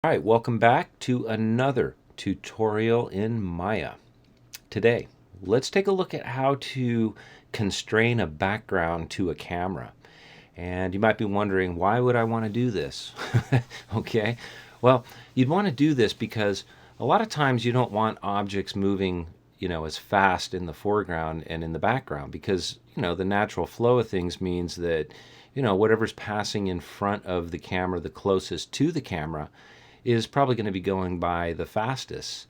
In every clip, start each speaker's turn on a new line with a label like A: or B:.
A: All right, welcome back to another tutorial in Maya. Today, let's take a look at how to constrain a background to a camera. And you might be wondering, why would I want to do this? Okay, well, you'd want to do this because a lot of times you don't want objects moving, as fast in the foreground and in the background because, the natural flow of things means that, whatever's passing in front of the camera, the closest to the camera, is probably going to be going by the fastest.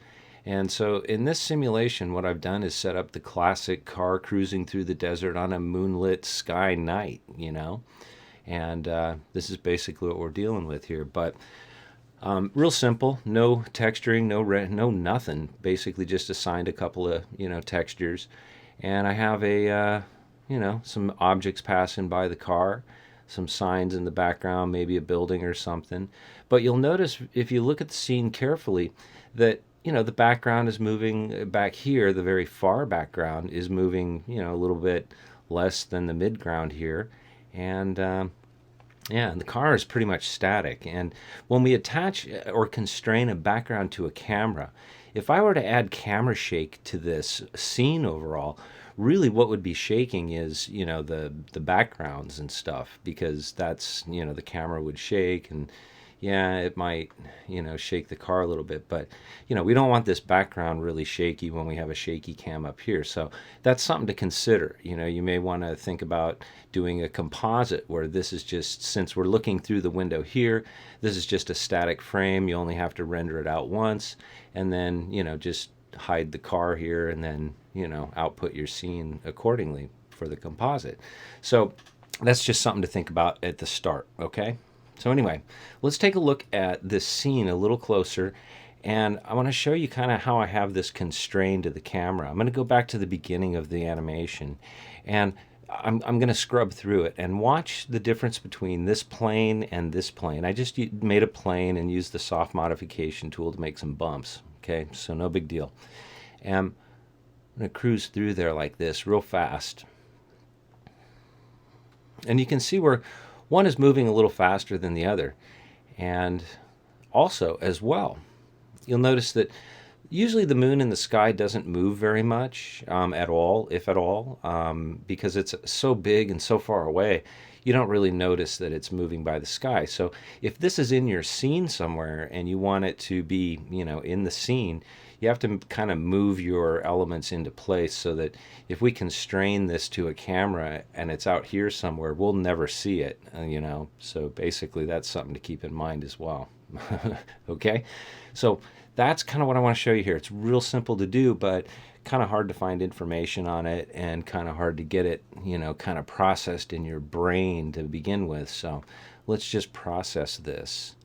A: And so in this simulation, what I've done is set up the classic car cruising through the desert on a moonlit sky night, and this is basically what we're dealing with here. But real simple, no texturing, no nothing. Basically, just assigned a couple of textures, and I have some objects passing by the car, some signs in the background, maybe a building or something. But you'll notice if you look at the scene carefully that the background is moving back here. The very far background is moving a little bit less than the midground here, and and the car is pretty much static. And when we attach or constrain a background to a camera, if I were to add camera shake to this scene overall, really what would be shaking is the backgrounds and stuff, because that's the camera would shake, and yeah, it might shake the car a little bit, but we don't want this background really shaky when we have a shaky cam up here. So that's something to consider. You may want to think about doing a composite where this is just, since we're looking through the window here, this is just a static frame. You only have to render it out once, and then just hide the car here, and then output your scene accordingly for the composite. So that's just something to think about at the start. Okay, so anyway, let's take a look at this scene a little closer, and I want to show you kind of how I have this constrained to the camera. I'm going to go back to the beginning of the animation, and I'm going to scrub through it and watch the difference between this plane and this plane. I just made a plane and used the soft modification tool to make some bumps. Okay, so no big deal. And I'm going to cruise through there like this real fast. And you can see where one is moving a little faster than the other. And also, as well, you'll notice that usually the moon in the sky doesn't move very much at all, if at all, because it's so big and so far away. You don't really notice that it's moving by the sky. So if this is in your scene somewhere and you want it to be, in the scene, you have to kind of move your elements into place so that if we constrain this to a camera and it's out here somewhere, we'll never see it, So basically that's something to keep in mind as well. Okay? So that's kind of what I want to show you here. It's real simple to do, but kind of hard to find information on it and kind of hard to get it, kind of processed in your brain to begin with. So let's just process this.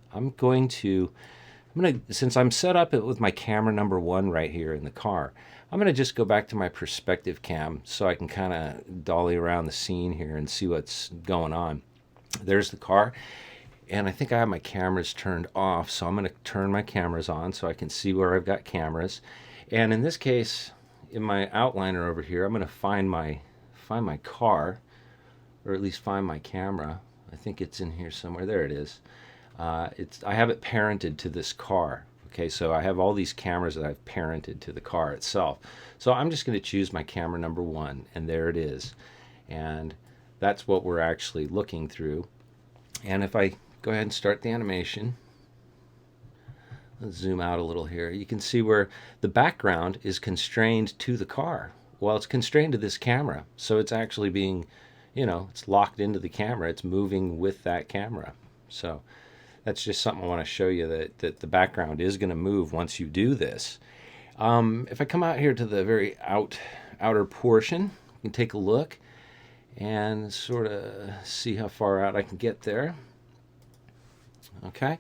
A: Since I'm set up with my camera number 1 right here in the car, I'm going to just go back to my perspective cam so I can kind of dolly around the scene here and see what's going on. There's the car. And I think I have my cameras turned off, so I'm going to turn my cameras on so I can see where I've got cameras. And in this case, in my outliner over here, I'm going to find my car, or at least find my camera. I think it's in here somewhere. There it is. I have it parented to this car. Okay, so I have all these cameras that I've parented to the car itself. So I'm just going to choose my camera number 1, and there it is. And that's what we're actually looking through. And if I go ahead and start the animation, let's zoom out a little here. You can see where the background is constrained to the car. Well, it's constrained to this camera, so it's actually being, it's locked into the camera. It's moving with that camera. So that's just something I want to show you, that the background is going to move once you do this. If I come out here to the very outer portion, you can take a look and sort of see how far out I can get there. Okay,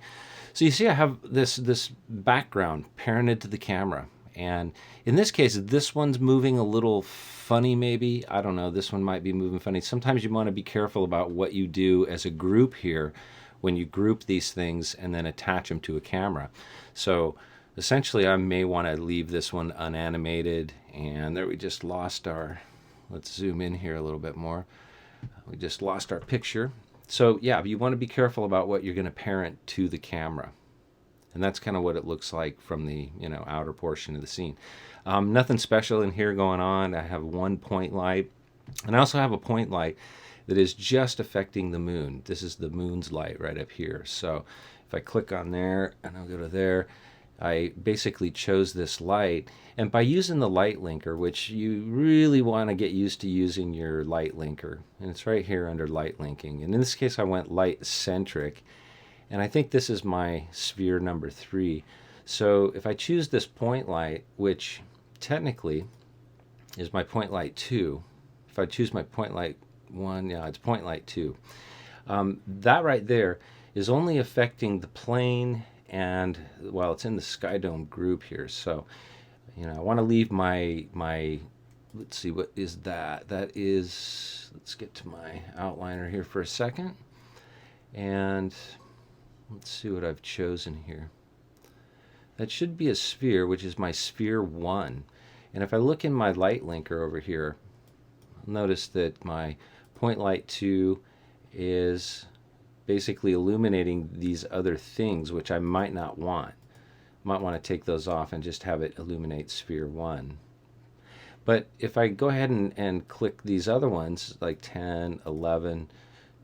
A: so you see I have this background parented to the camera, and in this case this one's moving a little funny, maybe. I don't know, this one might be moving funny. Sometimes you want to be careful about what you do as a group here when you group these things and then attach them to a camera. So essentially I may want to leave this one unanimated, and there we just lost our, let's zoom in here a little bit more. We just lost our picture. So yeah, you want to be careful about what you're going to parent to the camera. And that's kind of what it looks like from the outer portion of the scene. Nothing special in here going on. I have one point light, and I also have a point light that is just affecting the moon. This is the moon's light right up here. So if I click on there and I'll go to there, I basically chose this light, and by using the light linker, which you really want to get used to using your light linker, and it's right here under light linking, and in this case I went light centric, and I think this is my sphere number 3. So if I choose this point light, which technically is my point light 2, if I choose my point light 1, yeah, it's point light 2, that right there is only affecting the plane, and well, it's in the sky dome group here. So I want to leave my let's see, what is that? That is, let's get to my outliner here for a second, and let's see what I've chosen here. That should be a sphere, which is my sphere 1. And if I look in my light linker over here, notice that my point light 2 is basically illuminating these other things, which I might not want. Might want to take those off and just have it illuminate sphere 1. But if I go ahead and click these other ones, like 10, 11,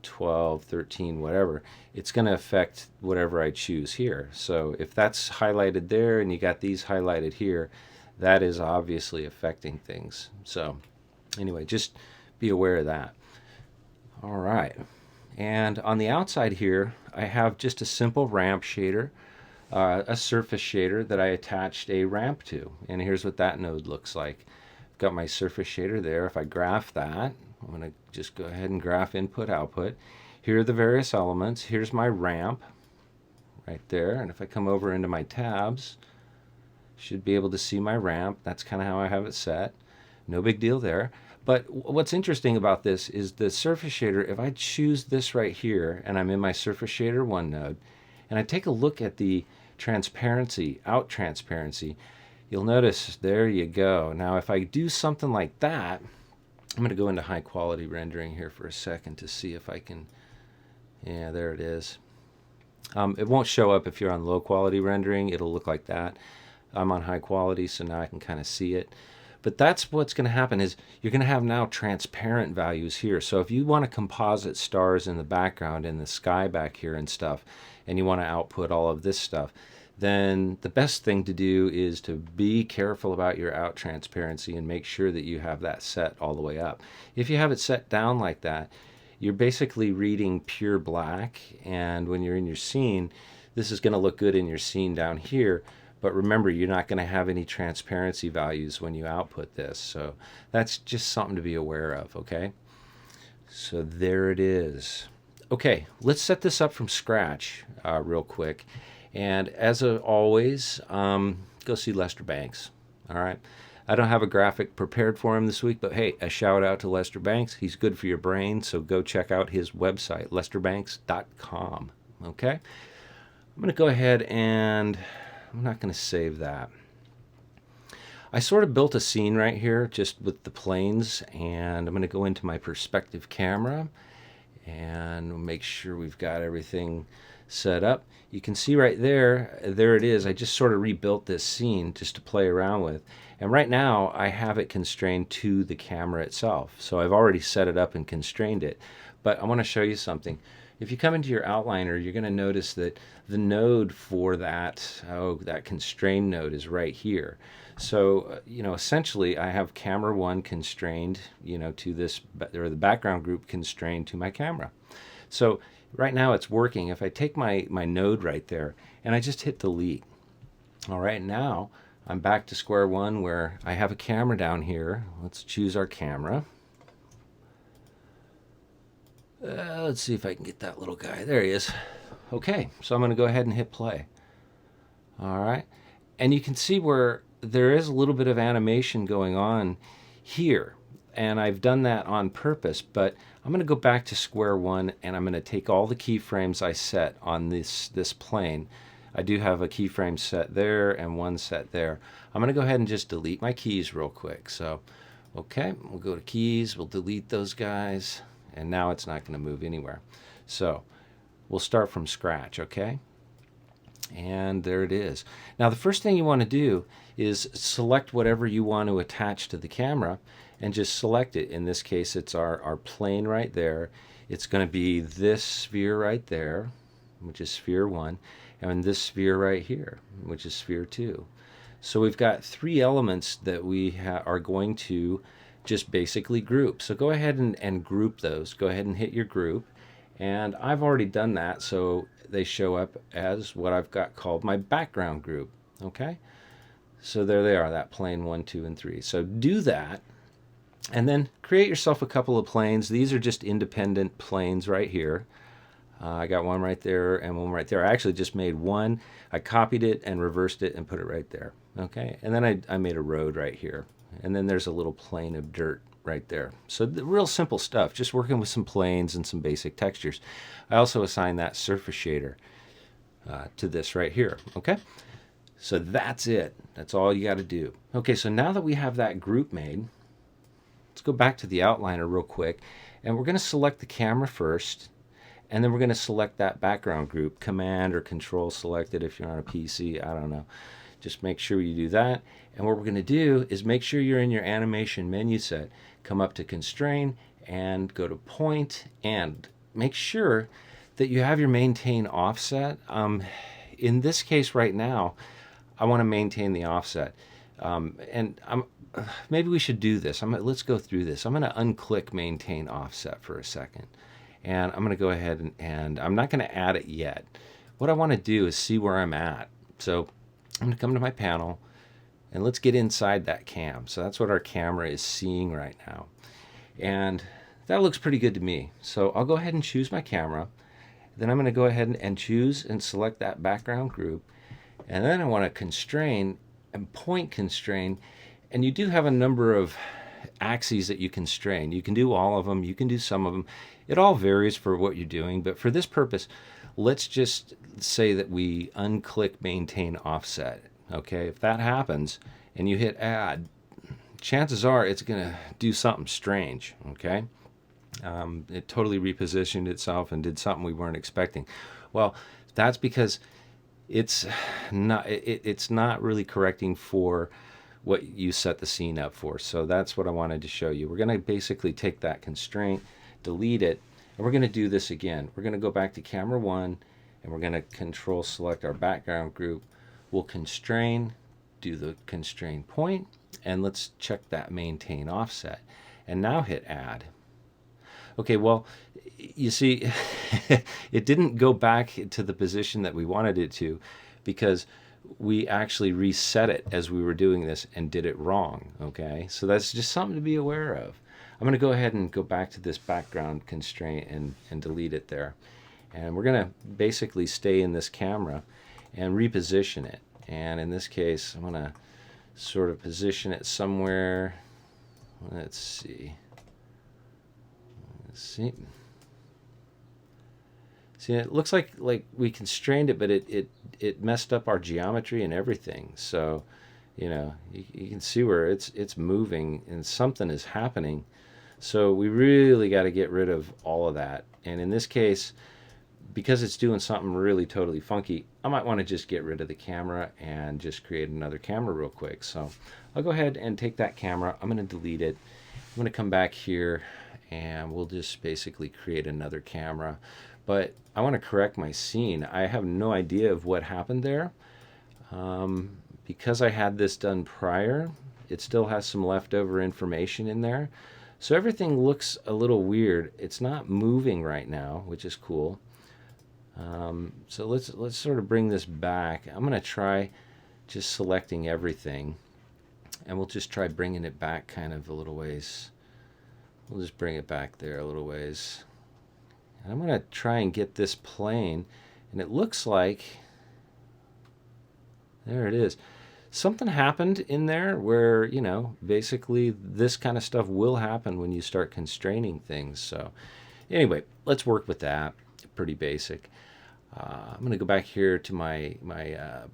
A: 12, 13, whatever, it's going to affect whatever I choose here. So if that's highlighted there and you got these highlighted here, that is obviously affecting things. So anyway, just be aware of that. All right. And on the outside here, I have just a simple ramp shader, a surface shader that I attached a ramp to. And here's what that node looks like. I've got my surface shader there. If I graph that, I'm going to just go ahead and graph input, output. Here are the various elements. Here's my ramp right there. And if I come over into my tabs, should be able to see my ramp. That's kind of how I have it set. No big deal there. But what's interesting about this is the surface shader. If I choose this right here, and I'm in my surface shader 1 node, and I take a look at the transparency, out transparency, you'll notice, there you go. Now if I do something like that, I'm going to go into high quality rendering here for a second to see if I can, yeah, there it is. It won't show up if you're on low quality rendering. It'll look like that. I'm on high quality, so now I can kind of see it. But that's what's going to happen, is you're going to have now transparent values here. So if you want to composite stars in the background in the sky back here and stuff, and you want to output all of this stuff, then the best thing to do is to be careful about your out transparency and make sure that you have that set all the way up. If you have it set down like that, you're basically reading pure black, and when you're in your scene, this is going to look good in your scene down here. But remember, you're not going to have any transparency values when you output this. So that's just something to be aware of, okay? So there it is. Okay, let's set this up from scratch real quick. And as always, go see Lester Banks, all right? I don't have a graphic prepared for him this week, but hey, a shout out to Lester Banks. He's good for your brain, so go check out his website, lesterbanks.com, okay? I'm going to go ahead and I'm not going to save that. I sort of built a scene right here just with the planes, and I'm going to go into my perspective camera and make sure we've got everything set up. You can see right there, there it is. I just sort of rebuilt this scene just to play around with. And right now I have it constrained to the camera itself. So I've already set it up and constrained it. But I want to show you something. If you come into your outliner, you're going to notice that the node for that, that constrained node is right here. So, essentially I have camera 1 constrained, to this, or the background group constrained to my camera. So right now it's working. If I take my node right there and I just hit delete, all right, now I'm back to square one where I have a camera down here. Let's choose our camera. Let's see if I can get that little guy. There he is. Okay, so I'm going to go ahead and hit play. All right, and you can see where there is a little bit of animation going on here, and I've done that on purpose, but I'm going to go back to square one, and I'm going to take all the keyframes I set on this plane. I do have a keyframe set there and one set there. I'm going to go ahead and just delete my keys real quick. So, okay, we'll go to keys, we'll delete those guys, and now it's not going to move anywhere. So we'll start from scratch, okay? And there it is. Now the first thing you want to do is select whatever you want to attach to the camera and just select it. In this case, it's our plane right there. It's going to be this sphere right there, which is sphere 1, and this sphere right here, which is sphere 2. So we've got 3 elements that we are going to just basically group. So go ahead and group those. Go ahead and hit your group. And I've already done that, so they show up as what I've got called my background group. Okay? So there they are, that plane 1, 2, and 3. So do that, and then create yourself a couple of planes. These are just independent planes right here. I got one right there and one right there. I actually just made one. I copied it and reversed it and put it right there. Okay, and then I made a road right here. And then there's a little plane of dirt right there. So real simple stuff, just working with some planes and some basic textures. I also assigned that surface shader to this right here. Okay, so that's it. That's all you got to do. Okay, so now that we have that group made, let's go back to the outliner real quick. And we're going to select the camera first. And then we're going to select that background group, Command or Control selected if you're on a PC, I don't know. Just make sure you do that. And what we're going to do is make sure you're in your animation menu set. Come up to Constrain and go to Point and make sure that you have your maintain offset. In this case right now, I want to maintain the offset. Maybe we should do this. Let's go through this. I'm going to unclick maintain offset for a second. And I'm going to go ahead and I'm not going to add it yet. What I want to do is see where I'm at. So I'm going to come to my panel and let's get inside that cam. So that's what our camera is seeing right now. And that looks pretty good to me. So I'll go ahead and choose my camera. Then I'm going to go ahead and choose and select that background group. And then I want to constrain and point constrain. And you do have a number of axes that you constrain. You can do all of them. You can do some of them. It all varies for what you're doing. But for this purpose, let's just say that we unclick maintain offset. Okay, if that happens and you hit add, chances are it's going to do something strange. Okay, it totally repositioned itself and did something we weren't expecting. Well, that's because it's not really correcting for what you set the scene up for. So that's what I wanted to show you. We're going to basically take that constraint, delete it, and we're going to do this again. We're going to go back to camera 1 and we're going to control select our background group. We'll constrain, do the constrain point, and let's check that maintain offset. And now hit add. Okay, well, you see, it didn't go back to the position that we wanted it to because we actually reset it as we were doing this and did it wrong. Okay, so that's just something to be aware of. I'm going to go ahead and go back to this background constraint and delete it there. And we're going to basically stay in this camera and reposition it. And in this case, I'm going to sort of position it somewhere. Let's see. See, it looks like we constrained it, but it messed up our geometry and everything. So, you know, you can see where it's moving and something is happening. So we really got to get rid of all of that. And in this case, because it's doing something really totally funky, I might want to just get rid of the camera and just create another camera real quick. So I'll go ahead and take that camera. I'm going to delete it. I'm going to come back here and we'll just basically create another camera. But I want to correct my scene. I have no idea of what happened there. Because I had this done prior, it still has some leftover information in there. So everything looks a little weird. It's not moving right now, which is cool. So let's sort of bring this back. I'm going to try just selecting everything. And we'll just try bringing it back kind of a little ways. We'll just bring it back there a little ways. And I'm going to try and get this plane. And it looks like, there it is. Something happened in there where, you know, basically this kind of stuff will happen when you start constraining things. So anyway, let's work with that. Pretty basic. I'm going to go back here to my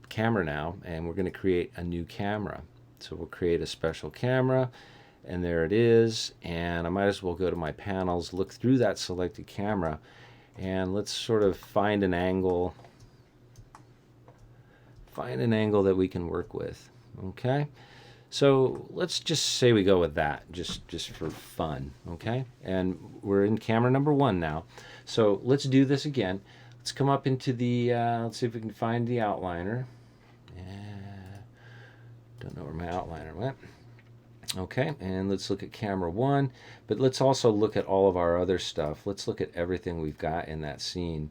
A: camera now, and we're going to create a new camera. So we'll create a special camera, and there it is. And I might as well go to my panels, look through that selected camera, and let's sort of find an angle find an angle that we can work with. Okay, so let's just say we go with that, just for fun. Okay, and we're in camera number 1 now. So let's do this again. Let's come up into the, let's see if we can find the outliner. Don't know where my outliner went. Okay, and let's look at camera 1, but let's also look at all of our other stuff. Let's look at everything we've got in that scene.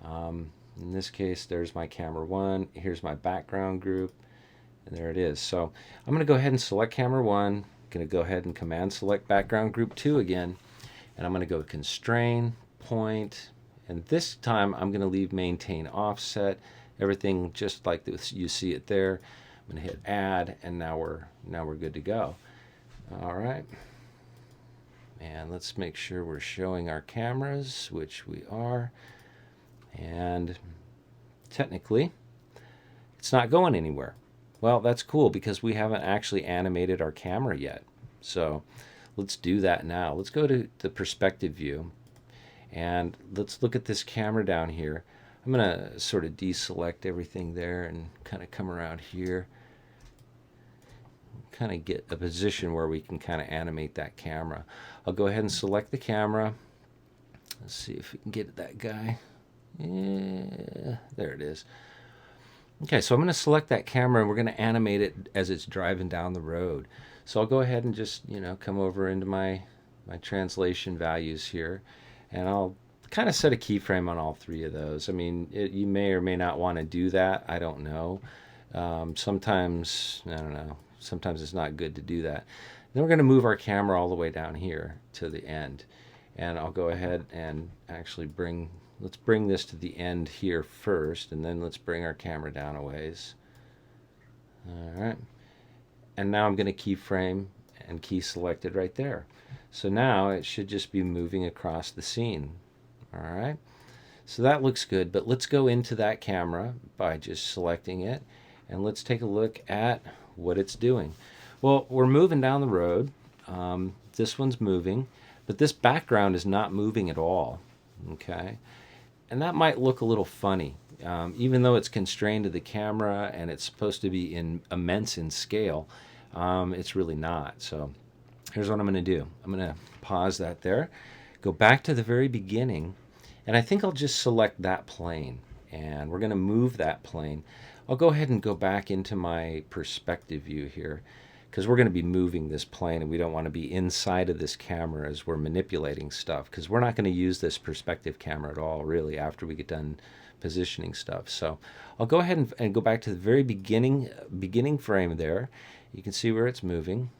A: In this case, there's my camera 1, here's my background group, and there it is. So I'm going to go ahead and select camera 1, I'm going to go ahead and command select background group 2 again, and I'm going to go constrain, point, and this time I'm going to leave maintain offset, everything just like this, you see it there. I'm going to hit add, and now we're good to go. All right, and let's make sure we're showing our cameras, which we are. And technically, it's not going anywhere. Well, that's cool because we haven't actually animated our camera yet. So let's do that now. Let's go to the perspective view, and let's look at this camera down here. I'm going to sort of deselect everything there and kind of come around here. Kind of get a position where we can kind of animate that camera. I'll go ahead and select the camera. Let's see if we can get that guy. Yeah, there it is. Okay, so I'm going to select that camera and we're going to animate it as it's driving down the road. So I'll go ahead and just, come over into my translation values here, and I'll kind of set a keyframe on all 3 of those. I mean, you may or may not want to do that. I don't know. Sometimes, I don't know. Sometimes it's not good to do that. Then we're going to move our camera all the way down here to the end. And I'll go ahead and actually let's bring this to the end here first, and then let's bring our camera down a ways. All right. And now I'm going to keyframe and key selected right there. So now it should just be moving across the scene. All right. So that looks good, but let's go into that camera by just selecting it, and let's take a look at what it's doing. Well, we're moving down the road. This one's moving, but this background is not moving at all. Okay, and that might look a little funny, even though it's constrained to the camera and it's supposed to be immense in scale. It's really not. So here's what I'm going to do. I'm going to pause that there, go back to the very beginning, and I think I'll just select that plane, and we're going to move that plane. I'll go ahead and go back into my perspective view here, because we're going to be moving this plane and we don't want to be inside of this camera as we're manipulating stuff, because we're not going to use this perspective camera at all really after we get done positioning stuff. So I'll go ahead and go back to the very beginning frame there. You can see where it's moving,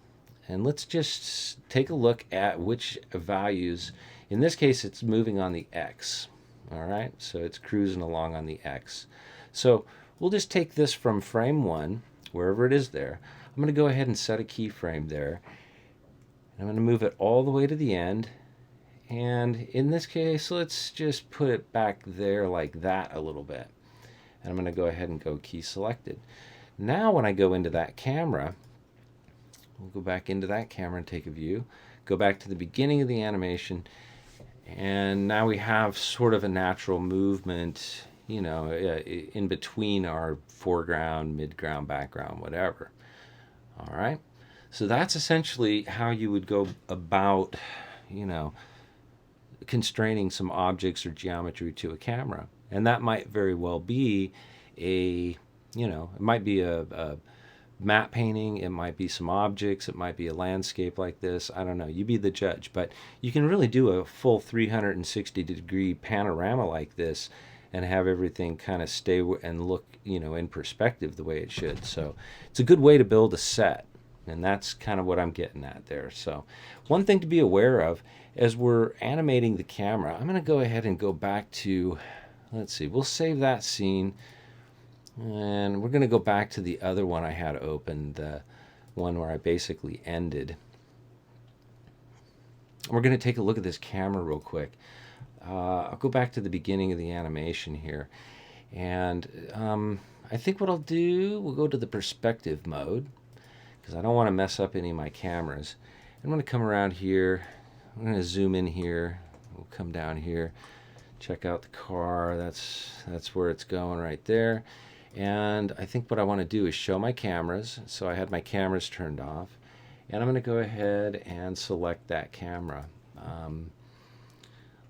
A: and let's just take a look at which values. In this case, it's moving on the X. All right, so it's cruising along on the X. So we'll just take this from frame 1, wherever it is there. I'm going to go ahead and set a keyframe there. I'm going to move it all the way to the end. And in this case, let's just put it back there like that a little bit. And I'm going to go ahead and go key selected. Now when I go into that camera, we'll go back into that camera and take a view. Go back to the beginning of the animation. And now we have sort of a natural movement, in between our foreground, midground, background, whatever. All right. So that's essentially how you would go about, constraining some objects or geometry to a camera. And that might very well be it might be a matte painting, it might be some objects, it might be a landscape like this. I don't know. You be the judge. But you can really do a full 360-degree panorama like this and have everything kind of stay and look, in perspective the way it should. So it's a good way to build a set, and that's kind of what I'm getting at there. So one thing to be aware of as we're animating the camera, I'm going to go ahead and go back to, let's see, we'll save that scene, and we're going to go back to the other one I had open, the one where I basically ended. We're going to take a look at this camera real quick. I'll go back to the beginning of the animation here, and I think what I'll do, we'll go to the perspective mode, because I don't want to mess up any of my cameras. I'm going to come around here, I'm going to zoom in here, we'll come down here, check out the car, that's where it's going right there. And I think what I want to do is show my cameras. So I had my cameras turned off. And I'm going to go ahead and select that camera.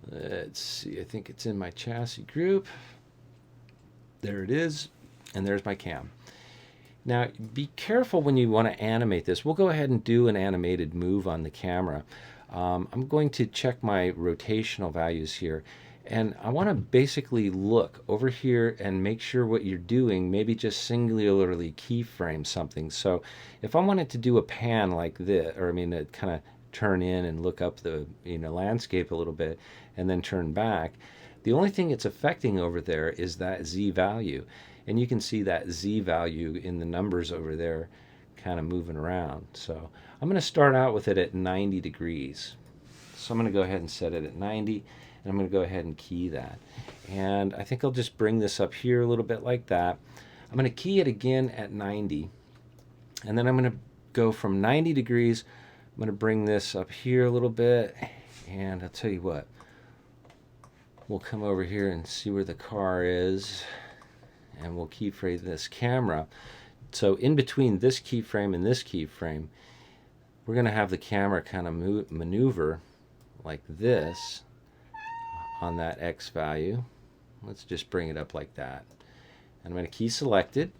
A: Let's see, I think it's in my chassis group. There it is. And there's my cam. Now, be careful when you want to animate this. We'll go ahead and do an animated move on the camera. I'm going to check my rotational values here. And I want to basically look over here and make sure what you're doing, maybe just singularly keyframe something. So if I wanted to do a pan like this, or I mean, to kind of turn in and look up the landscape a little bit and then turn back, the only thing it's affecting over there is that Z value. And you can see that Z value in the numbers over there kind of moving around. So I'm going to start out with it at 90 degrees. So I'm going to go ahead and set it at 90. And I'm going to go ahead and key that. And I think I'll just bring this up here a little bit like that. I'm going to key it again at 90. And then I'm going to go from 90 degrees. I'm going to bring this up here a little bit. And I'll tell you what. We'll come over here and see where the car is. And we'll keyframe this camera. So in between this keyframe and this keyframe, we're going to have the camera kind of maneuver like this on that X value. Let's just bring it up like that. And I'm going to key select it.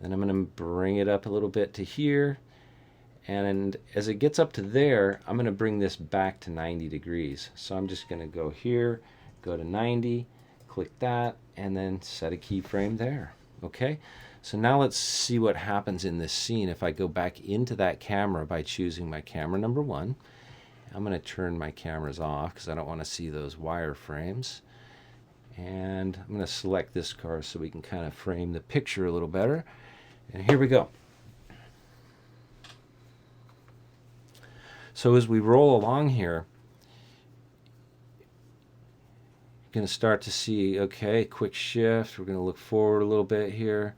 A: And I'm going to bring it up a little bit to here. And as it gets up to there, I'm going to bring this back to 90 degrees. So I'm just going to go here, go to 90, click that, and then set a keyframe there. Okay? So now let's see what happens in this scene if I go back into that camera by choosing my camera number 1. I'm going to turn my cameras off because I don't want to see those wireframes. And I'm going to select this car so we can kind of frame the picture a little better. And here we go. So as we roll along here, you're going to start to see, okay, quick shift. We're going to look forward a little bit here.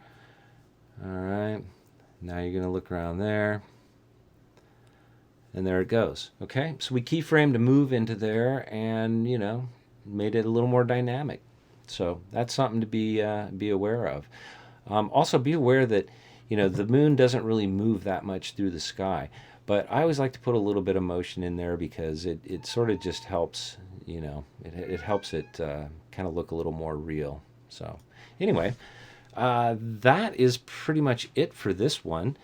A: All right. Now you're going to look around there. And there it goes. Okay, so we keyframed to move into there, and made it a little more dynamic. So that's something to be aware of. Also, be aware that the moon doesn't really move that much through the sky, but I always like to put a little bit of motion in there because it sort of just helps. It helps it kind of look a little more real. So anyway, that is pretty much it for this one.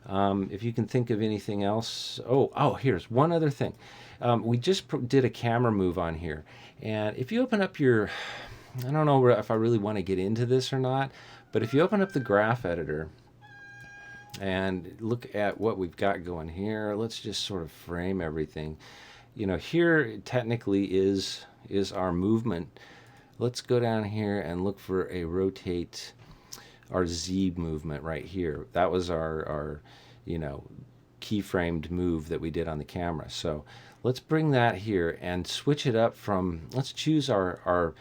A: If you can think of anything else. Oh, here's one other thing. We just did a camera move on here. And if you open up your, I don't know if I really want to get into this or not, but if you open up the graph editor and look at what we've got going here, let's just sort of frame everything. Here technically is our movement. Let's go down here and look for a rotate. Our Z movement right here. That was our keyframed move that we did on the camera. So let's bring that here and switch it up from, let's choose our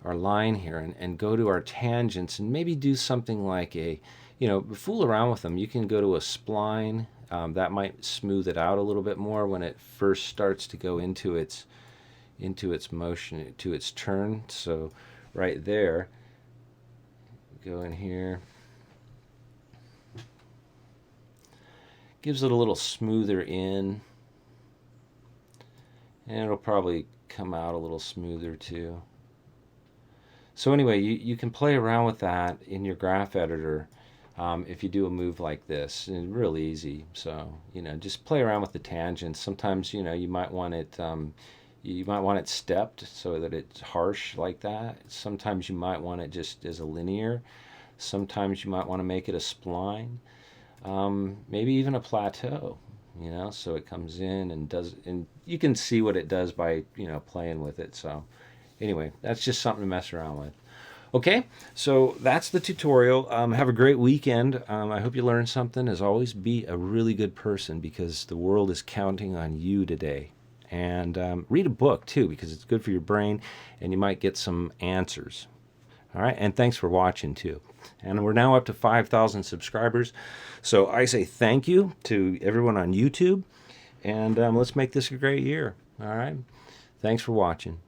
A: line here and go to our tangents and maybe do something like fool around with them. You can go to a spline. That might smooth it out a little bit more when it first starts to go into its motion, to its turn. So right there, go in here, gives it a little smoother in, and it'll probably come out a little smoother too. So anyway, you can play around with that in your graph editor if you do a move like this. It's really easy. So just play around with the tangents. Sometimes you might want it stepped so that it's harsh like that. Sometimes you might want it just as a linear. Sometimes you might want to make it a spline. Maybe even a plateau, so it comes in and does, and you can see what it does by, playing with it. So anyway, that's just something to mess around with. Okay, so that's the tutorial. Have a great weekend. I hope you learned something. As always, be a really good person because the world is counting on you today. And read a book, too, because it's good for your brain, and you might get some answers. All right, and thanks for watching, too. And we're now up to 5,000 subscribers. So I say thank you to everyone on YouTube, and let's make this a great year. All right, thanks for watching.